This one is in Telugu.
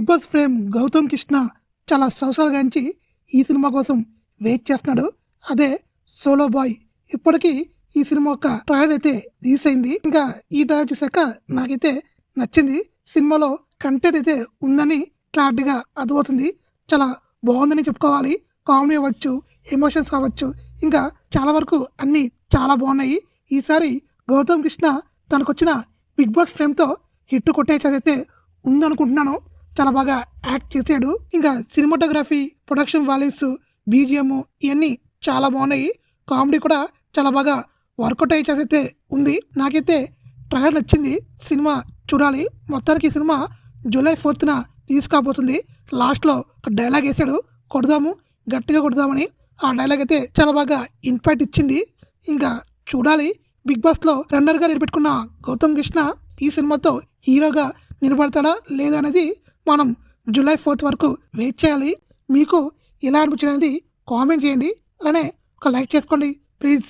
Big boss frame Gautham Krishna చాలా సంవత్సరాల నుంచి ఈ సినిమా కోసం వెయిట్ చేస్తున్నాడు. అదే సోలో బాయ్. ఇప్పటికీ ఈ సినిమా ఒక ట్రైలర్ అయితే రిలీజ్ అయింది. ఇంకా ఈ ట్రైలర్ చూసాక నాకైతే నచ్చింది. సినిమాలో కంటెంట్ అయితే ఉందని క్లారిటీగా అర్థమవుతుంది. చాలా బాగుందని చెప్పుకోవాలి. కామెడీ అవ్వచ్చు, ఎమోషన్స్ కావచ్చు, ఇంకా చాలా వరకు అన్నీ చాలా బాగున్నాయి. ఈసారి గౌతమ్ కృష్ణ తనకొచ్చిన బిగ్ బాస్ ఫ్రేమ్తో హిట్ కొట్టే ఛాన్స్ అయితే ఉందనుకుంటున్నాను. చాలా బాగా యాక్ట్ చేశాడు. ఇంకా సినిమాటోగ్రఫీ, ప్రొడక్షన్ వాల్యూస్, బీజిఎం ఇవన్నీ చాలా బాగున్నాయి. కామెడీ కూడా చాలా బాగా వర్కౌట్ అయ్యే ఛాన్స్ అయితే ఉంది. నాకైతే ట్రైలర్ నచ్చింది. సినిమా చూడాలి. మొత్తానికి ఈ సినిమా జూలై 4th తీసుకుపోతుంది. లాస్ట్లో ఒక డైలాగ్ వేసాడు, కొడదాము గట్టిగా కొడదామని. ఆ డైలాగ్ అయితే చాలా బాగా ఇంపాక్ట్ ఇచ్చింది. ఇంకా చూడాలి. బిగ్ బాస్లో రన్నర్గా నిలబెట్టుకున్న గౌతమ్ కృష్ణ ఈ సినిమాతో హీరోగా నిలబడతాడా లేదా అనేది మనం జూలై 4th వరకు వెయిట్ చేయాలి. మీకు ఎలా అనిపించింది అనేది కామెంట్ చేయండి. అలానే ఒక లైక్ చేసుకోండి ప్లీజ్.